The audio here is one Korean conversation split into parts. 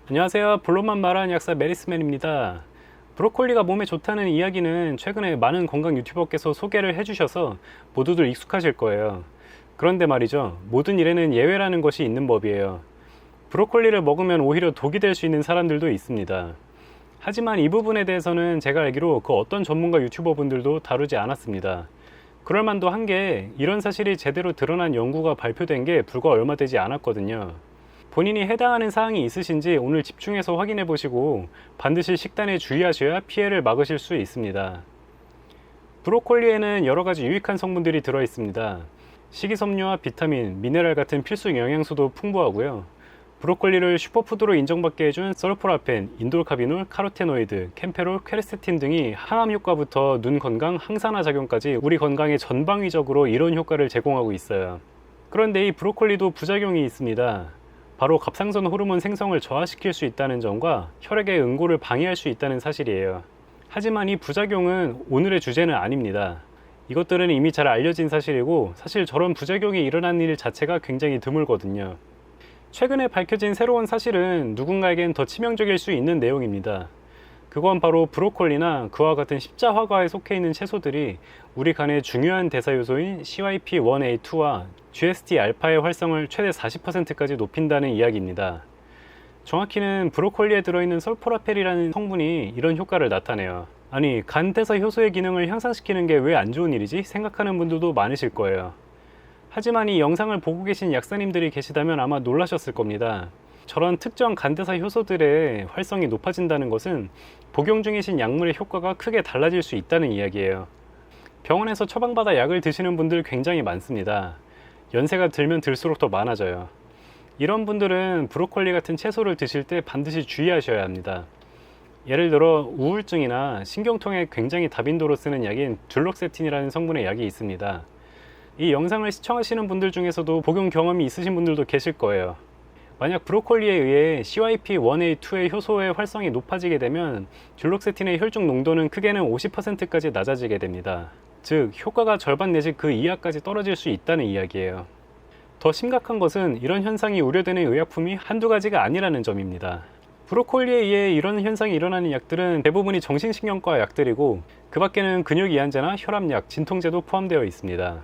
안녕하세요. 본론만 말하는 약사 메리스맨입니다. 브로콜리가 몸에 좋다는 이야기는 최근에 많은 건강 유튜버께서 소개를 해주셔서 모두들 익숙하실 거예요. 그런데 말이죠. 모든 일에는 예외라는 것이 있는 법이에요. 브로콜리를 먹으면 오히려 독이 될 수 있는 사람들도 있습니다. 하지만 이 부분에 대해서는 제가 알기로 그 어떤 전문가 유튜버 분들도 다루지 않았습니다. 그럴만도 한 게 이런 사실이 제대로 드러난 연구가 발표된 게 불과 얼마 되지 않았거든요. 본인이 해당하는 사항이 있으신지 오늘 집중해서 확인해 보시고 반드시 식단에 주의하셔야 피해를 막으실 수 있습니다. 브로콜리에는 여러 가지 유익한 성분들이 들어 있습니다. 식이섬유와 비타민, 미네랄 같은 필수 영양소도 풍부하고요. 브로콜리를 슈퍼푸드로 인정받게 해준 설포라펜, 인돌카비놀, 카로테노이드, 캠페롤, 퀘르세틴 등이 항암 효과부터 눈 건강, 항산화 작용까지 우리 건강에 전방위적으로 이런 효과를 제공하고 있어요. 그런데 이 브로콜리도 부작용이 있습니다. 바로 갑상선 호르몬 생성을 저하시킬 수 있다는 점과 혈액의 응고를 방해할 수 있다는 사실이에요. 하지만 이 부작용은 오늘의 주제는 아닙니다. 이것들은 이미 잘 알려진 사실이고 사실 저런 부작용이 일어난 일 자체가 굉장히 드물거든요. 최근에 밝혀진 새로운 사실은 누군가에겐 더 치명적일 수 있는 내용입니다. 그건 바로 브로콜리나 그와 같은 십자화과에 속해 있는 채소들이 우리 간의 중요한 대사 요소인 CYP1A2와 GST-알파의 활성을 최대 40%까지 높인다는 이야기입니다. 정확히는 브로콜리에 들어있는 설포라펠이라는 성분이 이런 효과를 나타내요. 아니, 간 대사 효소의 기능을 향상시키는 게 왜 안 좋은 일이지? 생각하는 분들도 많으실 거예요. 하지만 이 영상을 보고 계신 약사님들이 계시다면 아마 놀라셨을 겁니다. 저런 특정 간대사 효소들의 활성이 높아진다는 것은 복용 중이신 약물의 효과가 크게 달라질 수 있다는 이야기예요. 병원에서 처방받아 약을 드시는 분들 굉장히 많습니다. 연세가 들면 들수록 더 많아져요. 이런 분들은 브로콜리 같은 채소를 드실 때 반드시 주의하셔야 합니다. 예를 들어 우울증이나 신경통에 굉장히 다빈도로 쓰는 약인 둘록세틴이라는 성분의 약이 있습니다. 이 영상을 시청하시는 분들 중에서도 복용 경험이 있으신 분들도 계실 거예요. 만약 브로콜리에 의해 CYP1A2의 효소의 활성이 높아지게 되면 듀록세틴의 혈중 농도는 크게는 50%까지 낮아지게 됩니다. 즉 효과가 절반 내지 그 이하까지 떨어질 수 있다는 이야기예요. 더 심각한 것은 이런 현상이 우려되는 의약품이 한두 가지가 아니라는 점입니다. 브로콜리에 의해 이런 현상이 일어나는 약들은 대부분이 정신신경과 약들이고 그 밖에는 근육 이완제나 혈압약, 진통제도 포함되어 있습니다.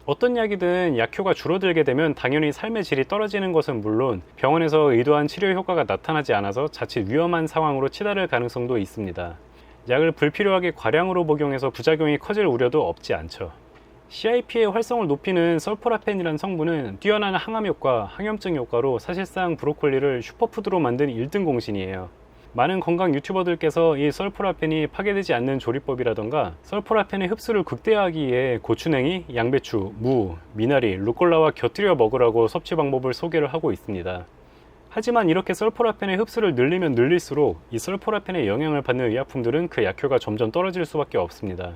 어떤 약이든 약효가 줄어들게 되면 당연히 삶의 질이 떨어지는 것은 물론 병원에서 의도한 치료 효과가 나타나지 않아서 자칫 위험한 상황으로 치달을 가능성도 있습니다. 약을 불필요하게 과량으로 복용해서 부작용이 커질 우려도 없지 않죠. CIP의 활성을 높이는 설포라펜이라는 성분은 뛰어난 항암 효과, 항염증 효과로 사실상 브로콜리를 슈퍼푸드로 만든 1등 공신이에요. 많은 건강 유튜버들께서 이 설포라펜이 파괴되지 않는 조리법이라던가 설포라펜의 흡수를 극대화하기 위해 고추냉이, 양배추, 무, 미나리, 루꼴라와 곁들여 먹으라고 섭취 방법을 소개를 하고 있습니다. 하지만 이렇게 설포라펜의 흡수를 늘리면 늘릴수록 이 설포라펜의 영향을 받는 의약품들은 그 약효가 점점 떨어질 수밖에 없습니다.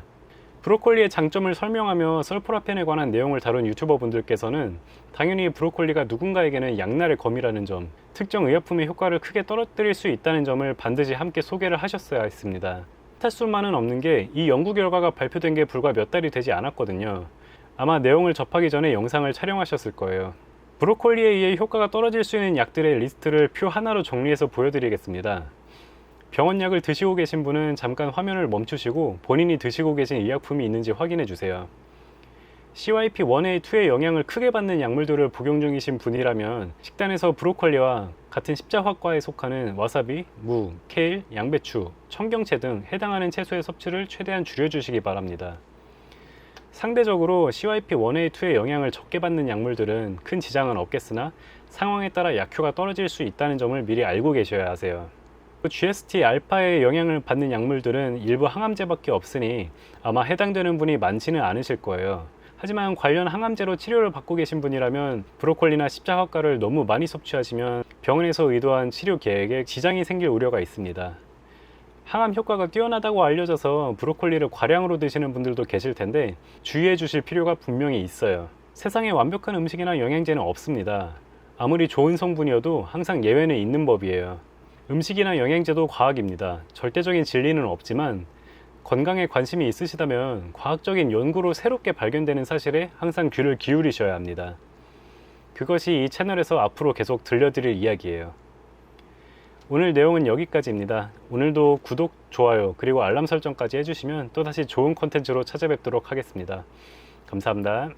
브로콜리의 장점을 설명하며 설포라펜에 관한 내용을 다룬 유튜버 분들께서는 당연히 브로콜리가 누군가에게는 약날의 검이라는 점, 특정 의약품의 효과를 크게 떨어뜨릴 수 있다는 점을 반드시 함께 소개를 하셨어야 했습니다. 탓할 수만은 없는 게 이 연구 결과가 발표된 게 불과 몇 달이 되지 않았거든요. 아마 내용을 접하기 전에 영상을 촬영하셨을 거예요. 브로콜리에 의해 효과가 떨어질 수 있는 약들의 리스트를 표 하나로 정리해서 보여드리겠습니다. 병원약을 드시고 계신 분은 잠깐 화면을 멈추시고 본인이 드시고 계신 의약품이 있는지 확인해 주세요. CYP1A2의 영향을 크게 받는 약물들을 복용 중이신 분이라면 식단에서 브로콜리와 같은 십자화과에 속하는 와사비, 무, 케일, 양배추, 청경채 등 해당하는 채소의 섭취를 최대한 줄여주시기 바랍니다. 상대적으로 CYP1A2의 영향을 적게 받는 약물들은 큰 지장은 없겠으나 상황에 따라 약효가 떨어질 수 있다는 점을 미리 알고 계셔야 하세요. GST-알파의 영향을 받는 약물들은 일부 항암제밖에 없으니 아마 해당되는 분이 많지는 않으실 거예요. 하지만 관련 항암제로 치료를 받고 계신 분이라면 브로콜리나 십자화과를 너무 많이 섭취하시면 병원에서 의도한 치료 계획에 지장이 생길 우려가 있습니다. 항암 효과가 뛰어나다고 알려져서 브로콜리를 과량으로 드시는 분들도 계실 텐데 주의해 주실 필요가 분명히 있어요. 세상에 완벽한 음식이나 영양제는 없습니다. 아무리 좋은 성분이어도 항상 예외는 있는 법이에요. 음식이나 영양제도 과학입니다. 절대적인 진리는 없지만 건강에 관심이 있으시다면 과학적인 연구로 새롭게 발견되는 사실에 항상 귀를 기울이셔야 합니다. 그것이 이 채널에서 앞으로 계속 들려드릴 이야기예요. 오늘 내용은 여기까지입니다. 오늘도 구독, 좋아요, 그리고 알람 설정까지 해주시면 또다시 좋은 콘텐츠로 찾아뵙도록 하겠습니다. 감사합니다.